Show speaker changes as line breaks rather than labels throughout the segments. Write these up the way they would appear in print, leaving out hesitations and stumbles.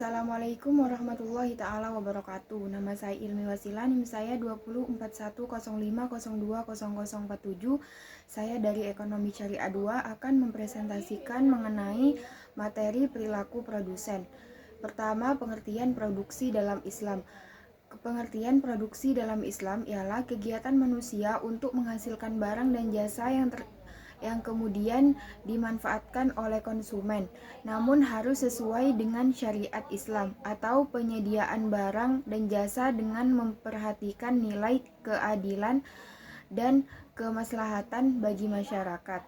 Assalamualaikum warahmatullahi ta'ala wabarakatuh. Nama saya Ilmi Wasila, NIM saya 204105020047. Saya dari Ekonomi Syariah 2 akan mempresentasikan mengenai materi perilaku produsen. Pertama, pengertian produksi dalam Islam. Pengertian produksi dalam Islam ialah kegiatan manusia untuk menghasilkan barang dan jasa yang kemudian dimanfaatkan oleh konsumen, namun harus sesuai dengan syariat Islam, atau penyediaan barang dan jasa dengan memperhatikan nilai keadilan dan kemaslahatan bagi masyarakat.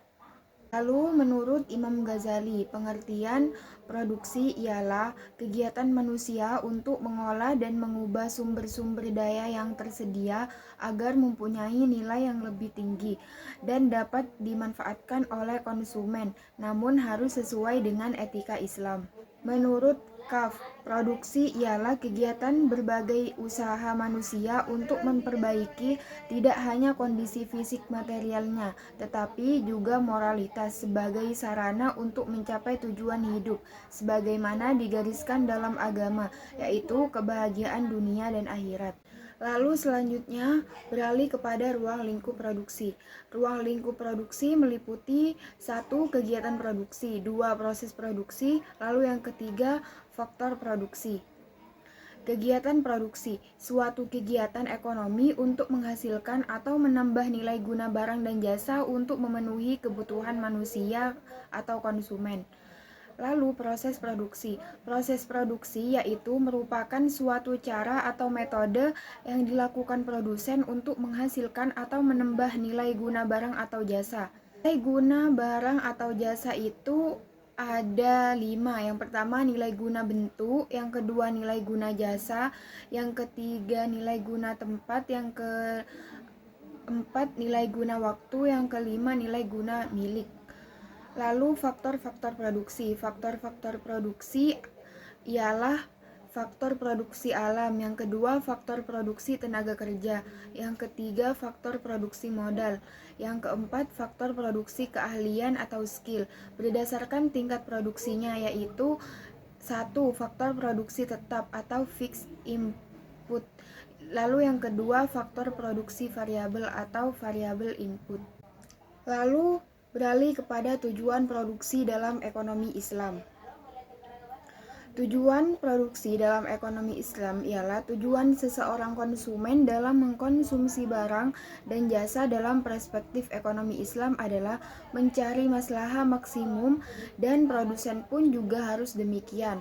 Lalu menurut Imam Ghazali, pengertian produksi ialah kegiatan manusia untuk mengolah dan mengubah sumber-sumber daya yang tersedia agar mempunyai nilai yang lebih tinggi dan dapat dimanfaatkan oleh konsumen, namun harus sesuai dengan etika Islam. Menurut Kaf, produksi ialah kegiatan berbagai usaha manusia untuk memperbaiki tidak hanya kondisi fisik materialnya, tetapi juga moralitas sebagai sarana untuk mencapai tujuan hidup, sebagaimana digariskan dalam agama, yaitu kebahagiaan dunia dan akhirat. Lalu selanjutnya beralih kepada ruang lingkup produksi. Ruang lingkup produksi meliputi 1. Kegiatan produksi, 2. Proses produksi, lalu yang ketiga faktor produksi. Kegiatan produksi, suatu kegiatan ekonomi untuk menghasilkan atau menambah nilai guna barang dan jasa untuk memenuhi kebutuhan manusia atau konsumen. Lalu proses produksi. Proses produksi yaitu merupakan suatu cara atau metode yang dilakukan produsen untuk menghasilkan atau menambah nilai guna barang atau jasa. Nilai guna barang atau jasa itu ada 5. Yang pertama nilai guna bentuk, yang kedua nilai guna jasa, yang ketiga nilai guna tempat, yang keempat nilai guna waktu, yang kelima nilai guna milik. Lalu faktor-faktor produksi. Faktor-faktor produksi ialah faktor produksi alam, yang kedua faktor produksi tenaga kerja, yang ketiga faktor produksi modal, yang keempat faktor produksi keahlian atau skill berdasarkan tingkat produksinya, yaitu 1. Faktor produksi tetap atau fixed input. Lalu yang kedua faktor produksi variabel atau variable input. Lalu beralih kepada tujuan produksi dalam ekonomi Islam. Tujuan produksi dalam ekonomi Islam ialah tujuan seseorang konsumen dalam mengkonsumsi barang dan jasa dalam perspektif ekonomi Islam adalah mencari maslahah maksimum, dan produsen pun juga harus demikian.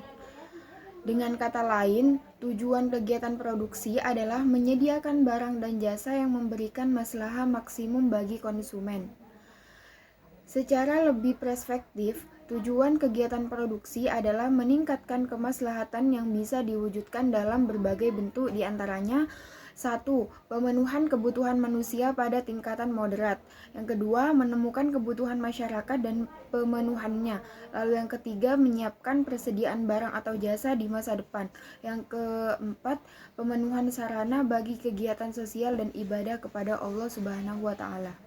Dengan kata lain, tujuan kegiatan produksi adalah menyediakan barang dan jasa yang memberikan maslahah maksimum bagi konsumen. Secara lebih perspektif, tujuan kegiatan produksi adalah meningkatkan kemaslahatan yang bisa diwujudkan dalam berbagai bentuk, diantaranya 1. Pemenuhan kebutuhan manusia pada tingkatan moderat. Yang kedua, menemukan kebutuhan masyarakat dan pemenuhannya. Lalu yang ketiga, menyiapkan persediaan barang atau jasa di masa depan. Yang keempat, pemenuhan sarana bagi kegiatan sosial dan ibadah kepada Allah Subhanahu wa Ta'ala.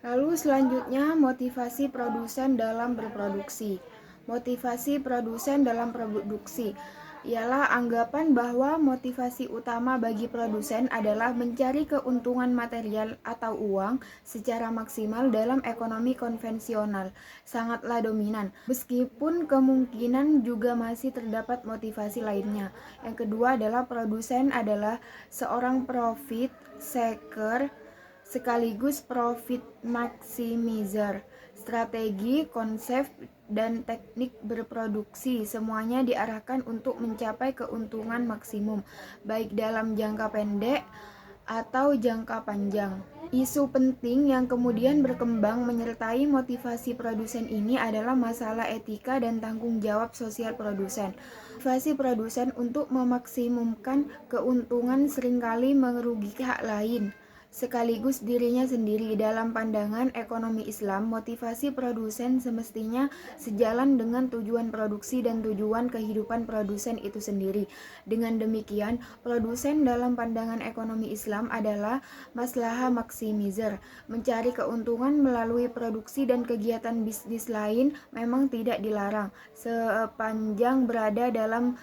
Lalu selanjutnya motivasi produsen dalam berproduksi. Motivasi produsen dalam produksi ialah anggapan bahwa motivasi utama bagi produsen adalah mencari keuntungan material atau uang secara maksimal dalam ekonomi konvensional, sangatlah dominan. Meskipun kemungkinan juga masih terdapat motivasi lainnya. Yang kedua adalah produsen adalah seorang profit seeker sekaligus profit maximizer. Strategi, konsep, dan teknik berproduksi semuanya diarahkan untuk mencapai keuntungan maksimum, baik dalam jangka pendek atau jangka panjang. Isu penting yang kemudian berkembang menyertai motivasi produsen ini adalah masalah etika dan tanggung jawab sosial produsen. Motivasi produsen untuk memaksimumkan keuntungan seringkali merugikan hak lain, sekaligus dirinya sendiri. Dalam pandangan ekonomi Islam, motivasi produsen semestinya sejalan dengan tujuan produksi dan tujuan kehidupan produsen itu sendiri. Dengan demikian, produsen dalam pandangan ekonomi Islam adalah maslahah maximizer. Mencari keuntungan melalui produksi dan kegiatan bisnis lain memang tidak dilarang, sepanjang berada dalam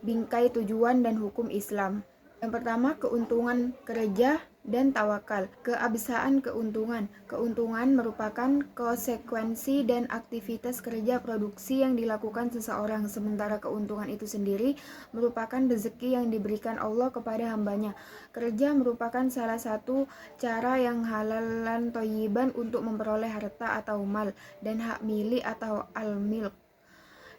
bingkai tujuan dan hukum Islam. Yang pertama, keuntungan kerja dan tawakal. Keabsahan keuntungan. Keuntungan merupakan konsekuensi dan aktivitas kerja produksi yang dilakukan seseorang, sementara keuntungan itu sendiri merupakan rezeki yang diberikan Allah kepada hambanya. Kerja merupakan salah satu cara yang halalan thayyiban untuk memperoleh harta atau mal dan hak milik atau al-milk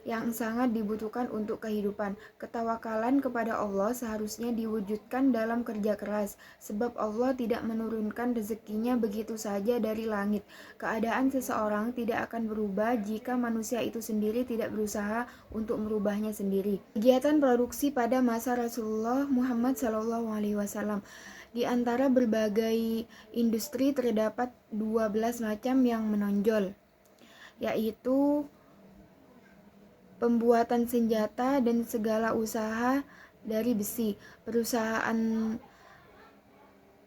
yang sangat dibutuhkan untuk kehidupan. Ketawakalan kepada Allah seharusnya diwujudkan dalam kerja keras, sebab Allah tidak menurunkan rezekinya begitu saja dari langit. Keadaan seseorang tidak akan berubah jika manusia itu sendiri tidak berusaha untuk merubahnya sendiri. Kegiatan produksi pada masa Rasulullah Muhammad SAW. Di antara berbagai industri terdapat 12 macam yang menonjol, yaitu pembuatan senjata dan segala usaha dari besi, perusahaan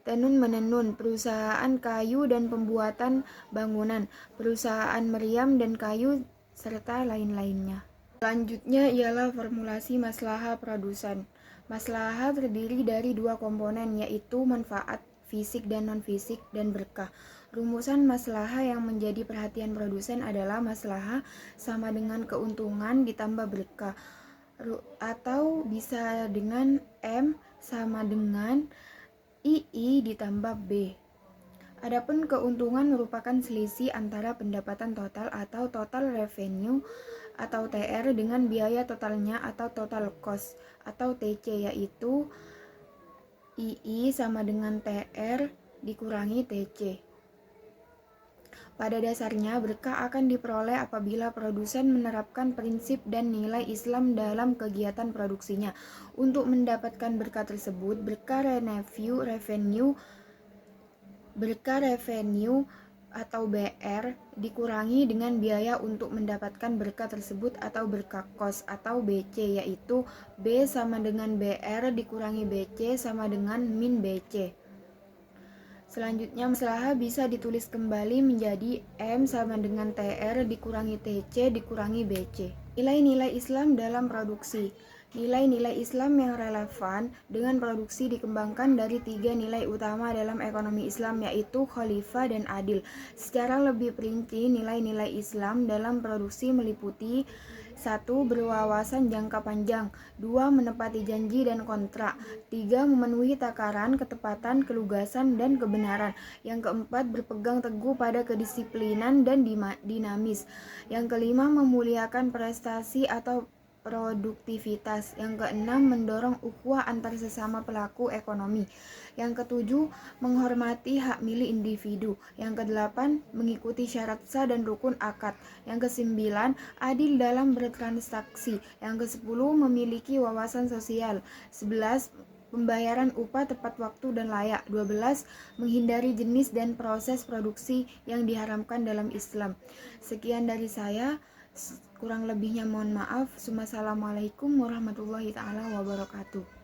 tenun-menenun, perusahaan kayu dan pembuatan bangunan, perusahaan meriam dan kayu, serta lain-lainnya. Selanjutnya ialah formulasi maslahah produsen. Maslahah terdiri dari dua komponen, yaitu manfaat fisik dan non-fisik dan berkah. Rumusan maslahah yang menjadi perhatian produsen adalah maslahah sama dengan keuntungan ditambah berkah, atau bisa dengan M sama dengan II ditambah B. Adapun keuntungan merupakan selisih antara pendapatan total atau total revenue atau TR dengan biaya totalnya atau total cost atau TC, yaitu II sama dengan TR dikurangi TC. Pada dasarnya, berkah akan diperoleh apabila produsen menerapkan prinsip dan nilai Islam dalam kegiatan produksinya. Untuk mendapatkan berkah tersebut, berkah revenue atau BR dikurangi dengan biaya untuk mendapatkan berkah tersebut atau berkah cost atau BC, yaitu B sama dengan BR dikurangi BC sama dengan min BC. Selanjutnya, maslahah bisa ditulis kembali menjadi M sama dengan TR dikurangi TC dikurangi BC. Nilai-nilai Islam dalam produksi. Nilai-nilai Islam yang relevan dengan produksi dikembangkan dari 3 nilai utama dalam ekonomi Islam, yaitu khalifah dan adil. Secara lebih perinci, nilai-nilai Islam dalam produksi meliputi 1. Berwawasan jangka panjang. 2. Menepati janji dan kontrak. 3. Memenuhi takaran, ketepatan, kelugasan, dan kebenaran. Yang keempat, berpegang teguh pada kedisiplinan dan dinamis. Yang kelima, memuliakan prestasi atau produktivitas. Yang keenam, mendorong ukhuwah antar sesama pelaku ekonomi. Yang ketujuh, menghormati hak milik individu. Yang kedelapan, mengikuti syarat sah dan rukun akad. Yang kesembilan, adil dalam bertransaksi. Yang kesepuluh, memiliki wawasan sosial. 11, pembayaran upah tepat waktu dan layak. 12, menghindari jenis dan proses produksi yang diharamkan dalam Islam. Sekian dari saya. Kurang lebihnya mohon maaf. Wassalamualaikum warahmatullahi wabarakatuh.